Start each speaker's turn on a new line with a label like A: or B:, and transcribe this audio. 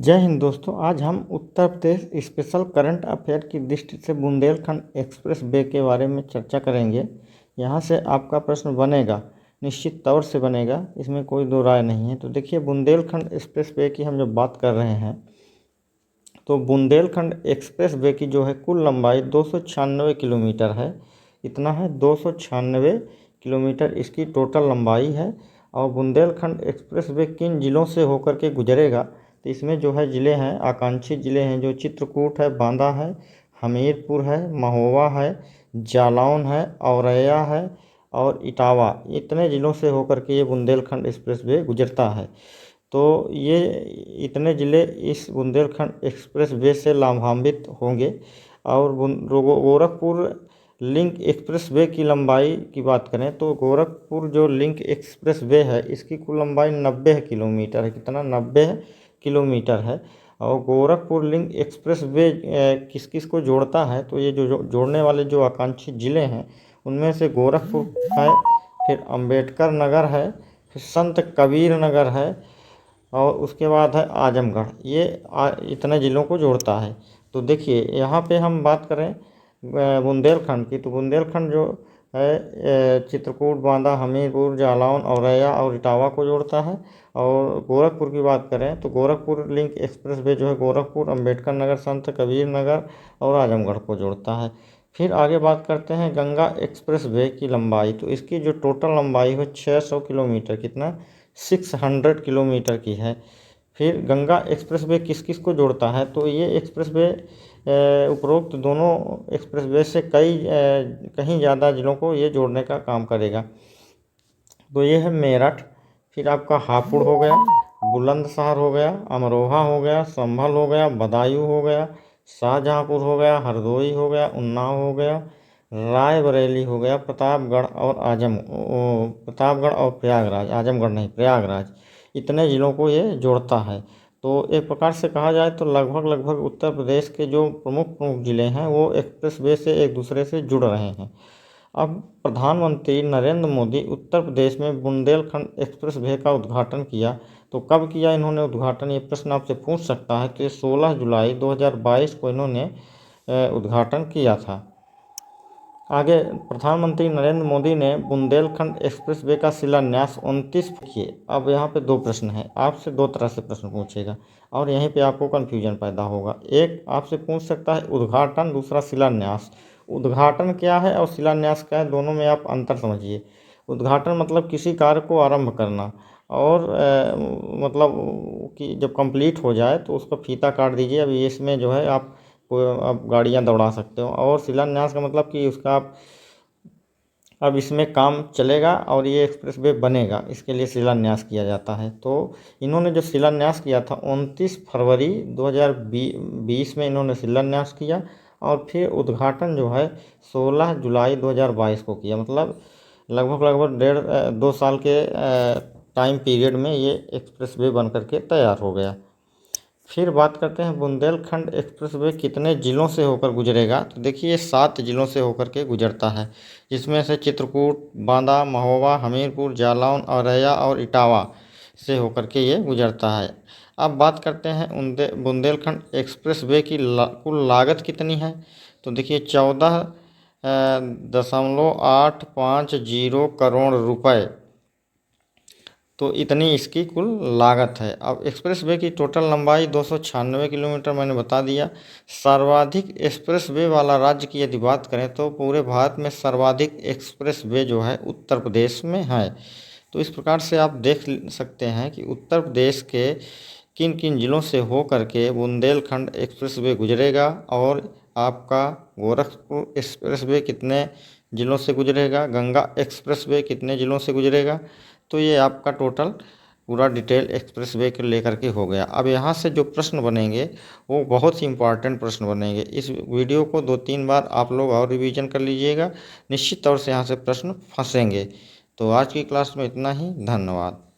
A: जय हिंद दोस्तों। आज हम Uttar Pradesh special current affair की दृष्टि से बुंदेलखंड एक्सप्रेस वे के बारे में चर्चा करेंगे। यहाँ से आपका प्रश्न बनेगा, निश्चित तौर से बनेगा, इसमें कोई दो राय नहीं है। तो देखिए, बुंदेलखंड एक्सप्रेस वे की हम जब बात कर रहे हैं तो बुंदेलखंड एक्सप्रेस वे की जो है कुल लंबाई 296 किलोमीटर है। इतना है, 296 किलोमीटर इसकी टोटल लंबाई है। और बुंदेलखंड एक्सप्रेस वे किन ज़िलों से होकर के गुजरेगा, तो इसमें जो है ज़िले हैं, आकांक्षित ज़िले हैं, जो चित्रकूट है, बांदा है, हमीरपुर है, महोबा है, जालौन है, औरैया है और इटावा। इतने ज़िलों से होकर के ये बुंदेलखंड एक्सप्रेस वे गुजरता है। तो ये इतने ज़िले इस बुंदेलखंड एक्सप्रेस वे से लाभान्वित होंगे। और गोरखपुर लिंक एक्सप्रेस वे की लंबाई की बात करें तो गोरखपुर जो लिंक एक्सप्रेस वे है इसकी कुल लंबाई 90 किलोमीटर है। कितना? 90 किलोमीटर है। और गोरखपुर लिंक एक्सप्रेस वे किस किस को जोड़ता है, तो ये जो जोड़ने वाले जो आकांक्षित ज़िले हैं उनमें से गोरखपुर है, फिर अंबेडकर नगर है, फिर संत कबीर नगर है और उसके बाद है आजमगढ़। ये इतने ज़िलों को जोड़ता है। तो देखिए, यहाँ पे हम बात करें बुंदेलखंड की, तो बुंदेलखंड जो है चित्रकूट, बांदा, हमीरपुर, जालौन, औरैया और इटावा को जोड़ता है। और गोरखपुर की बात करें तो गोरखपुर लिंक एक्सप्रेस वे जो है गोरखपुर, अंबेडकर नगर, संत कबीर नगर और आजमगढ़ को जोड़ता है। फिर आगे बात करते हैं गंगा एक्सप्रेस वे की लंबाई। तो इसकी जो टोटल लंबाई है 600 किलोमीटर, कितना? 600 किलोमीटर की है। फिर गंगा एक्सप्रेस वे किस किस को जोड़ता है, तो ये एक्सप्रेस वे उपरोक्त दोनों एक्सप्रेस वे से कहीं ज़्यादा ज़िलों को ये जोड़ने का काम करेगा। तो ये है मेरठ, फिर आपका हापुड़ हो गया, बुलंदशहर हो गया, अमरोहा हो गया, संभल हो गया, बदायूं हो गया, शाहजहाँपुर हो गया, हरदोई हो गया, उन्नाव हो गया, रायबरेली हो गया, प्रतापगढ़ और प्रयागराज, आजमगढ़ नहीं, प्रयागराज। इतने ज़िलों को ये जोड़ता है। तो एक प्रकार से कहा जाए तो लगभग उत्तर प्रदेश के जो प्रमुख ज़िले हैं वो एक्सप्रेस वे से एक दूसरे से जुड़ रहे हैं। अब प्रधानमंत्री नरेंद्र मोदी उत्तर प्रदेश में बुंदेलखंड एक्सप्रेस वे का उद्घाटन किया। तो कब किया इन्होंने उद्घाटन, ये प्रश्न आपसे पूछ सकता है। तो 16 जुलाई 2022 को इन्होंने उद्घाटन किया था। आगे प्रधानमंत्री नरेंद्र मोदी ने बुंदेलखंड एक्सप्रेस वे का शिलान्यास 29 किए। अब यहाँ पे दो प्रश्न हैं, आपसे दो तरह से प्रश्न पूछेगा और यहीं पे आपको कन्फ्यूजन पैदा होगा। एक आपसे पूछ सकता है उद्घाटन, दूसरा शिलान्यास। उद्घाटन क्या है और शिलान्यास क्या है, दोनों में आप अंतर समझिए। उद्घाटन मतलब किसी कार्य को आरंभ करना, और मतलब कि जब कंप्लीट हो जाए तो उसका फीता काट दीजिए। अब इसमें जो है आप गाड़ियाँ दौड़ा सकते हो। और शिलान्यास का मतलब कि उसका आप अब इसमें काम चलेगा और ये एक्सप्रेस वे बनेगा, इसके लिए शिलान्यास किया जाता है। तो इन्होंने जो शिलान्यास किया था 29 फरवरी 2020 में इन्होंने शिलान्यास किया। और फिर उद्घाटन जो है 16 जुलाई 2022 को किया। मतलब लगभग 2 साल के टाइम पीरियड में ये एक्सप्रेस वे बन करके तैयार हो गया। फिर बात करते हैं बुंदेलखंड एक्सप्रेस वे कितने ज़िलों से होकर गुजरेगा। तो देखिए, 7 ज़िलों से होकर के गुजरता है, जिसमें से चित्रकूट, बांदा, महोबा, हमीरपुर, जालौन, औरैया और इटावा से होकर के ये गुजरता है। अब बात करते हैं बुंदेलखंड एक्सप्रेस वे की कुल लागत कितनी है। तो देखिए, 14.850 करोड़ रुपए, तो इतनी इसकी कुल लागत है। अब एक्सप्रेस वे की टोटल लंबाई 296 किलोमीटर मैंने बता दिया। सर्वाधिक एक्सप्रेस वे वाला राज्य की यदि बात करें तो पूरे भारत में सर्वाधिक एक्सप्रेस वे जो है उत्तर प्रदेश में है। तो इस प्रकार से आप देख सकते हैं कि उत्तर प्रदेश के किन किन ज़िलों से हो करके बुंदेलखंड एक्सप्रेस वे गुजरेगा और आपका गोरखपुर एक्सप्रेस वे कितने ज़िलों से गुजरेगा, गंगा एक्सप्रेस वे कितने ज़िलों से गुजरेगा। तो ये आपका टोटल पूरा डिटेल एक्सप्रेस वे के लेकर के हो गया। अब यहाँ से जो प्रश्न बनेंगे वो बहुत ही इंपॉर्टेंट प्रश्न बनेंगे। इस वीडियो को 2-3 बार आप लोग और रिवीजन कर लीजिएगा, निश्चित तौर से यहाँ से प्रश्न फंसेंगे। तो आज की क्लास में इतना ही, धन्यवाद।